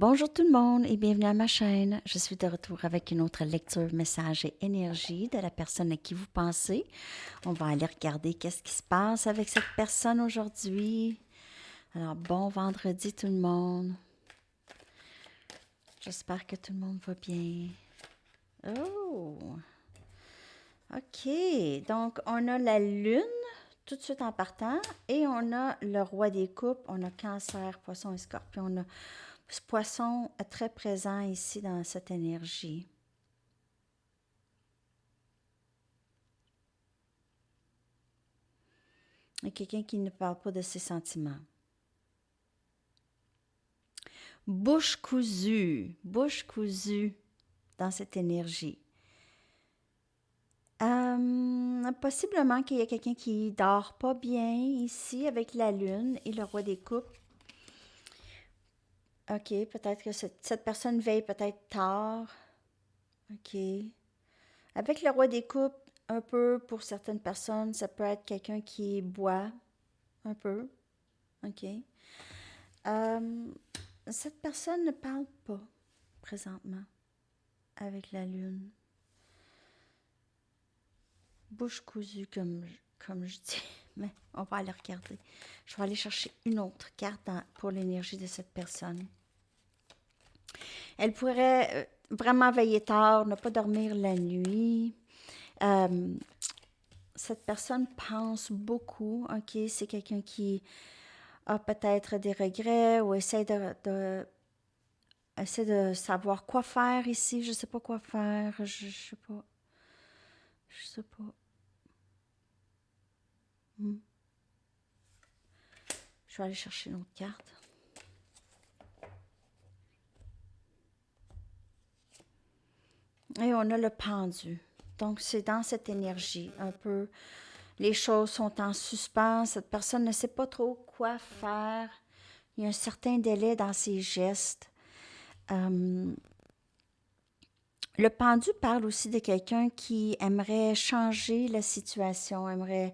Bonjour tout le monde et bienvenue à ma chaîne. Je suis de retour avec une autre lecture, message et énergie de la personne à qui vous pensez. On va aller regarder qu'est-ce qui se passe avec cette personne aujourd'hui. Alors, bon vendredi tout le monde. J'espère que tout le monde va bien. Oh! OK. Donc, on a la lune tout de suite en partant et on a le roi des coupes. On a cancer, poisson et scorpion. On a ce poisson très présent ici dans cette énergie. Il y a quelqu'un qui ne parle pas de ses sentiments. Bouche cousue dans cette énergie. Possiblement qu'il y a quelqu'un qui dort pas bien ici avec la lune et le roi des coupes. OK, peut-être que cette personne veille peut-être tard. OK. Avec le roi des coupes, un peu pour certaines personnes, ça peut être quelqu'un qui boit un peu. OK. Cette personne ne parle pas présentement avec la lune. Bouche cousue, comme je dis. Mais on va aller regarder. Je vais aller chercher une autre carte pour l'énergie de cette personne. Elle pourrait vraiment veiller tard, ne pas dormir la nuit. Cette personne pense beaucoup. OK, c'est quelqu'un qui a peut-être des regrets ou essaie de savoir quoi faire ici. Je sais pas quoi faire. Je sais pas. Je sais pas. Je vais aller chercher une autre carte. Et on a le pendu. Donc, c'est dans cette énergie, un peu. Les choses sont en suspens. Cette personne ne sait pas trop quoi faire. Il y a un certain délai dans ses gestes. Le pendu parle aussi de quelqu'un qui aimerait changer la situation, aimerait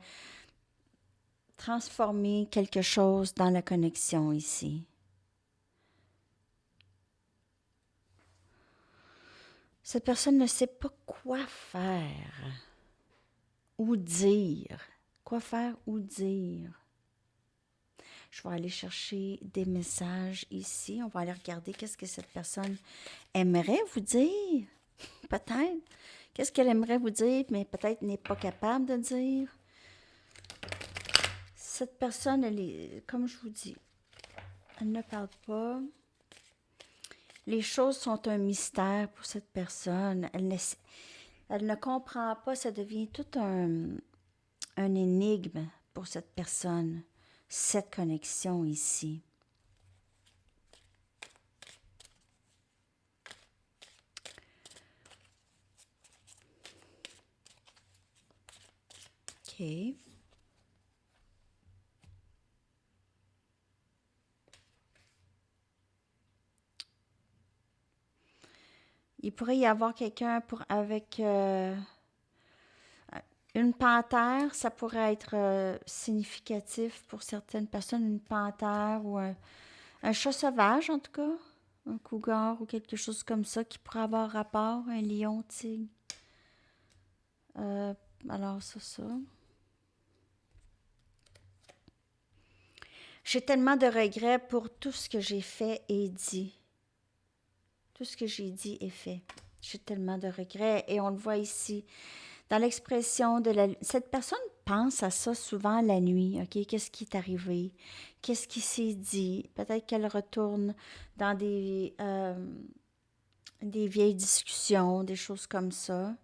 transformer quelque chose dans la connexion ici. Cette personne ne sait pas quoi faire ou dire. Quoi faire ou dire. Je vais aller chercher des messages ici. On va aller regarder qu'est-ce que cette personne aimerait vous dire. Peut-être. Qu'est-ce qu'elle aimerait vous dire, mais peut-être n'est pas capable de dire. Cette personne, elle est, comme je vous dis, elle ne parle pas. Les choses sont un mystère pour cette personne. Elle ne comprend pas. Ça devient tout un énigme pour cette personne, cette connexion ici. OK. Il pourrait y avoir quelqu'un avec une panthère. Ça pourrait être significatif pour certaines personnes. Une panthère ou un chat sauvage, en tout cas. Un cougar ou quelque chose comme ça qui pourrait avoir rapport. Un lion, tigre. Alors, c'est ça. J'ai tellement de regrets pour tout ce que j'ai fait et dit. Tout ce que j'ai dit et fait. J'ai tellement de regrets et on le voit ici. Dans l'expression de la... Cette personne pense à ça souvent la nuit, OK? Qu'est-ce qui est arrivé? Qu'est-ce qui s'est dit? Peut-être qu'elle retourne dans des vieilles discussions, des choses comme ça.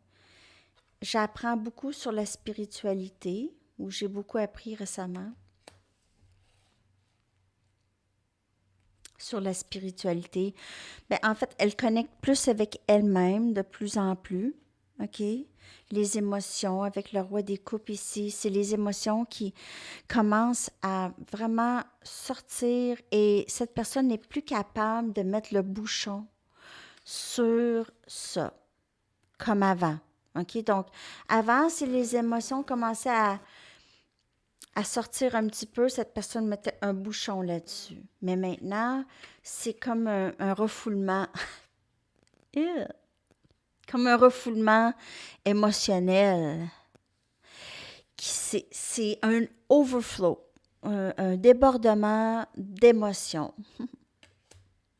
J'apprends beaucoup sur la spiritualité, où j'ai beaucoup appris récemment. Sur la spiritualité. Ben, en fait, elle connecte plus avec elle-même de plus en plus. OK? Les émotions avec le roi des coupes ici, c'est les émotions qui commencent à vraiment sortir et cette personne n'est plus capable de mettre le bouchon sur ça, comme avant. OK? Donc, avant, si les émotions commençaient à sortir un petit peu, cette personne mettait un bouchon là-dessus. Mais maintenant, c'est comme un refoulement. Ew. Comme un refoulement émotionnel. C'est un overflow, un débordement d'émotions.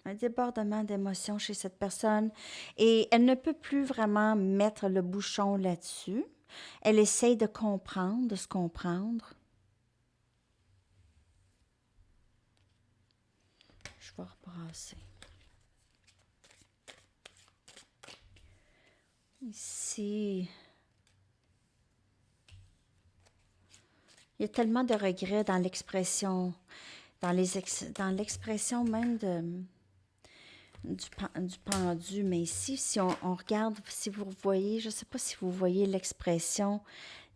Un débordement d'émotions chez cette personne. Et elle ne peut plus vraiment mettre le bouchon là-dessus. Elle essaye de comprendre, de se comprendre. Je vais rebrasser. Ici, il y a tellement de regrets dans l'expression, dans l'expression même du pendu. Mais ici, si on regarde, si vous voyez, je ne sais pas si vous voyez l'expression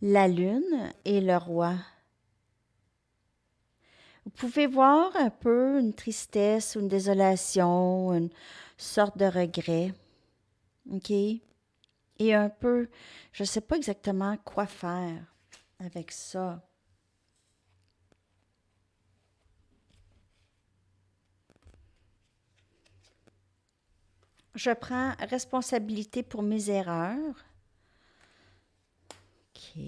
la lune et le roi. Vous pouvez voir un peu une tristesse, une désolation, une sorte de regret. OK? Et un peu, je ne sais pas exactement quoi faire avec ça. Je prends responsabilité pour mes erreurs. OK.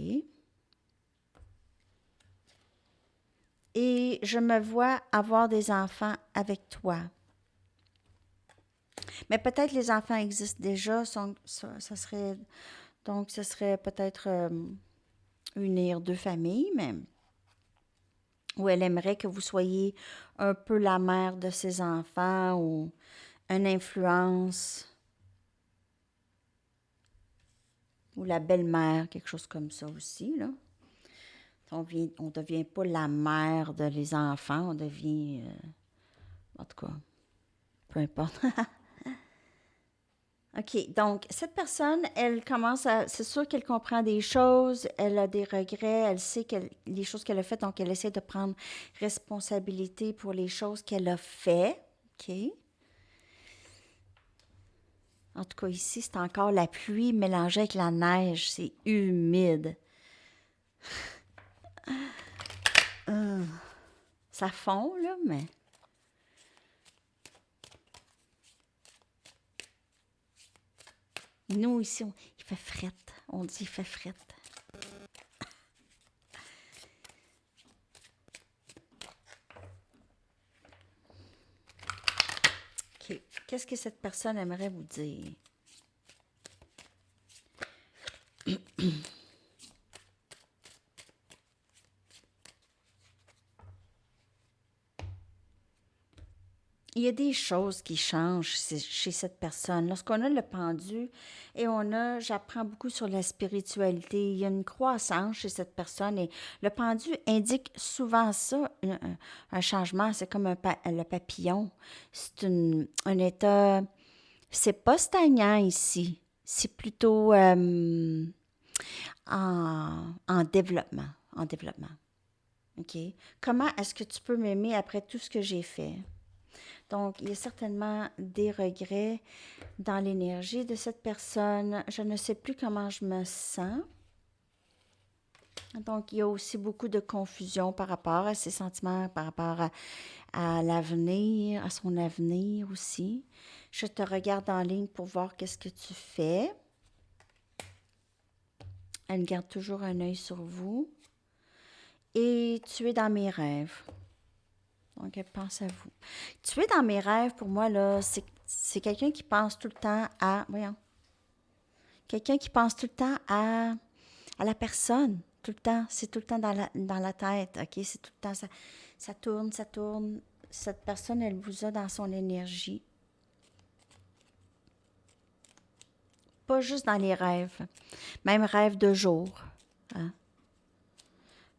Et je me vois avoir des enfants avec toi. Mais peut-être les enfants existent déjà, ça serait donc ce serait peut-être unir deux familles, mais où elle aimerait que vous soyez un peu la mère de ses enfants ou une influence ou la belle-mère, quelque chose comme ça aussi, là. On devient pas la mère de les enfants, on devient, en tout cas, peu importe. OK, donc cette personne, elle commence à, c'est sûr qu'elle comprend des choses, elle a des regrets, elle sait les choses qu'elle a faites, donc elle essaie de prendre responsabilité pour les choses qu'elle a fait. OK. En tout cas, ici, c'est encore la pluie mélangée avec la neige, c'est humide. Ça fond, là, mais... Nous, ici, il fait frette. On dit il fait frette. OK. Qu'est-ce que cette personne aimerait vous dire? Il y a des choses qui changent chez cette personne. Lorsqu'on a le pendu et j'apprends beaucoup sur la spiritualité, il y a une croissance chez cette personne et le pendu indique souvent ça, un changement, c'est comme le papillon. C'est un état, c'est pas stagnant ici, c'est plutôt en développement, en développement. OK? Comment est-ce que tu peux m'aimer après tout ce que j'ai fait? Donc, il y a certainement des regrets dans l'énergie de cette personne. Je ne sais plus comment je me sens. Donc, il y a aussi beaucoup de confusion par rapport à ses sentiments, par rapport à l'avenir, à son avenir aussi. Je te regarde en ligne pour voir qu'est-ce que tu fais. Elle garde toujours un œil sur vous. Et tu es dans mes rêves. Donc, elle pense à vous. Tu es dans mes rêves, pour moi, là, c'est quelqu'un qui pense tout le temps à... Voyons. Quelqu'un qui pense tout le temps à la personne. Tout le temps. C'est tout le temps dans la tête. OK? C'est tout le temps... Ça tourne, ça tourne. Cette personne, elle vous a dans son énergie. Pas juste dans les rêves. Même rêve de jour. Hein?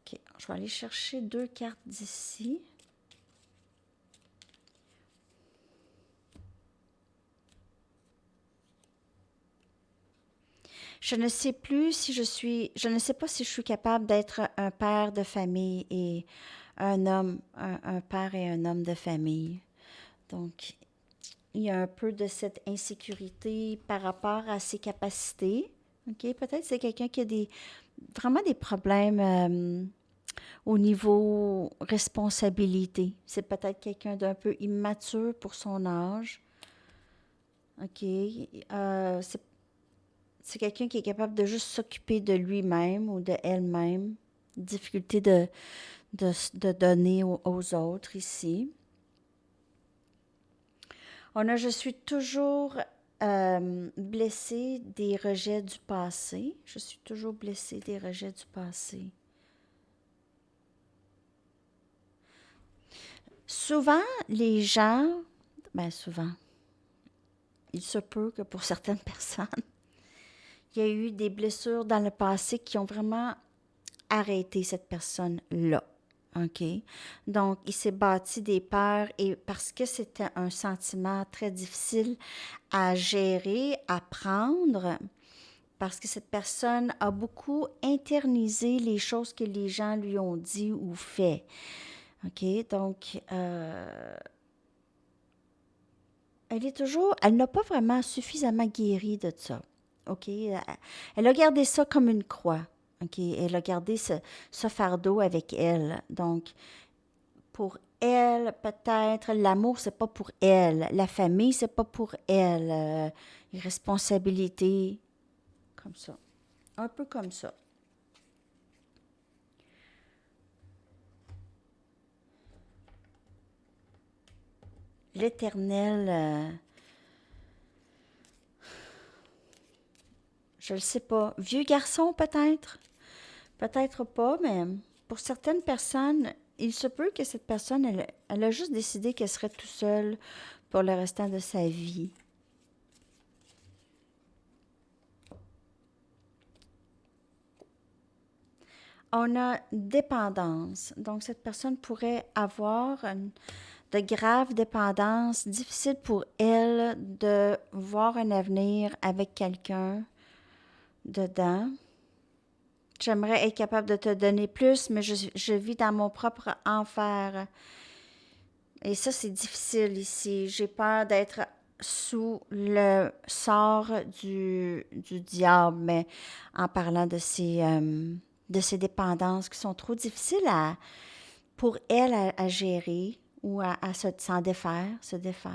OK. Je vais aller chercher 2 cartes d'ici. Je ne sais plus si je ne sais pas si je suis capable d'être un père de famille et un homme, un père et un homme de famille. Donc, il y a un peu de cette insécurité par rapport à ses capacités. OK? Peut-être c'est quelqu'un qui a vraiment des problèmes Au niveau responsabilité, c'est peut-être quelqu'un d'un peu immature pour son âge. OK? C'est quelqu'un qui est capable de juste s'occuper de lui-même ou de elle-même. Difficulté de donner aux autres ici. Je suis toujours blessée des rejets du passé. Je suis toujours blessée des rejets du passé. Souvent, les gens, souvent, il se peut que pour certaines personnes, il y a eu des blessures dans le passé qui ont vraiment arrêté cette personne-là. OK? Donc, il s'est bâti des peurs et parce que c'était un sentiment très difficile à gérer, à prendre, parce que cette personne a beaucoup internalisé les choses que les gens lui ont dit ou fait. OK? Donc, elle n'a pas vraiment suffisamment guéri de ça. OK? Elle a gardé ça comme une croix. OK? Elle a gardé ce fardeau avec elle. Donc, pour elle, peut-être, l'amour, c'est pas pour elle. La famille, c'est pas pour elle. Les responsabilités, comme ça. Un peu comme ça. L'Éternel, je le sais pas. Vieux garçon, peut-être? Peut-être pas, mais pour certaines personnes, il se peut que cette personne, elle a juste décidé qu'elle serait tout seule pour le restant de sa vie. On a dépendance. Donc, cette personne pourrait avoir de graves dépendances, difficile pour elle de voir un avenir avec quelqu'un dedans. J'aimerais être capable de te donner plus, mais je vis dans mon propre enfer. Et ça, c'est difficile ici. J'ai peur d'être sous le sort du diable, mais en parlant de ces dépendances qui sont trop difficiles pour elle à gérer ou à s'en défaire, se défaire.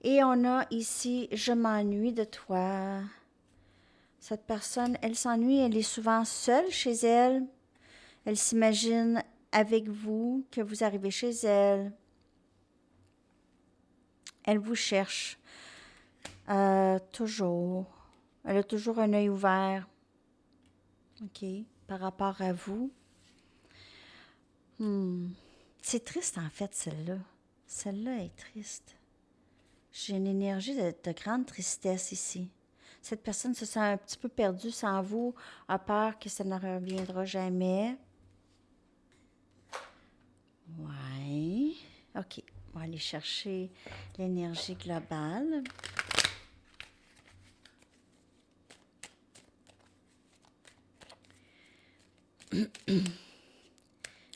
Et on a ici, je m'ennuie de toi. Cette personne, elle s'ennuie, elle est souvent seule chez elle. Elle s'imagine avec vous que vous arrivez chez elle. Elle vous cherche toujours. Elle a toujours un œil ouvert, OK, par rapport à vous. C'est triste, en fait, celle-là. Celle-là est triste. J'ai une énergie de grande tristesse ici. Cette personne se sent un petit peu perdue sans vous, a peur que ça ne reviendra jamais. Ouais. OK. On va aller chercher l'énergie globale.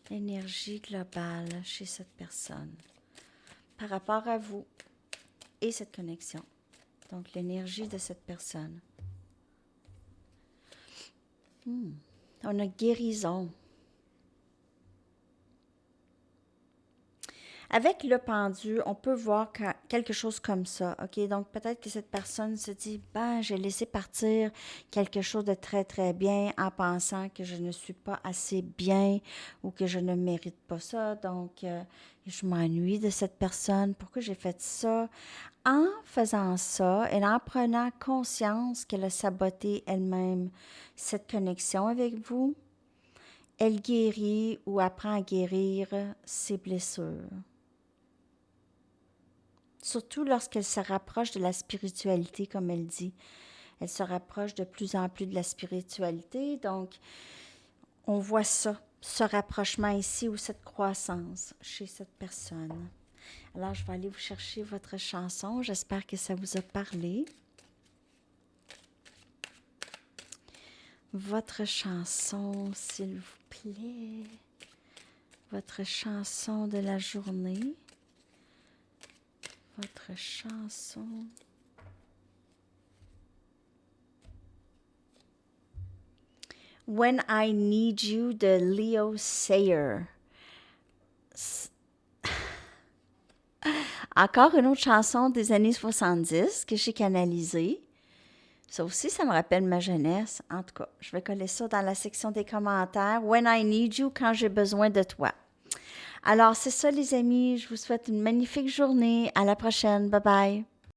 L'énergie globale chez cette personne par rapport à vous et cette connexion. Donc, l'énergie de cette personne. On a guérison. Avec le pendu, on peut voir quelque chose comme ça, OK? Donc, peut-être que cette personne se dit, j'ai laissé partir quelque chose de très, très bien en pensant que je ne suis pas assez bien ou que je ne mérite pas ça. Donc, je m'ennuie de cette personne. Pourquoi j'ai fait ça? En faisant ça et en prenant conscience qu'elle a saboté elle-même cette connexion avec vous, elle guérit ou apprend à guérir ses blessures. Surtout lorsqu'elle se rapproche de la spiritualité, comme elle dit. Elle se rapproche de plus en plus de la spiritualité. Donc, on voit ça, ce rapprochement ici ou cette croissance chez cette personne. Alors, je vais aller vous chercher votre chanson. J'espère que ça vous a parlé. Votre chanson, s'il vous plaît. Votre chanson de la journée. Votre chanson. When I Need You de Leo Sayer. Encore une autre chanson des années 70 que j'ai canalisée. Ça aussi, ça me rappelle ma jeunesse. En tout cas, je vais coller ça dans la section des commentaires. When I Need You, quand j'ai besoin de toi. Alors, c'est ça, les amis. Je vous souhaite une magnifique journée. À la prochaine. Bye bye.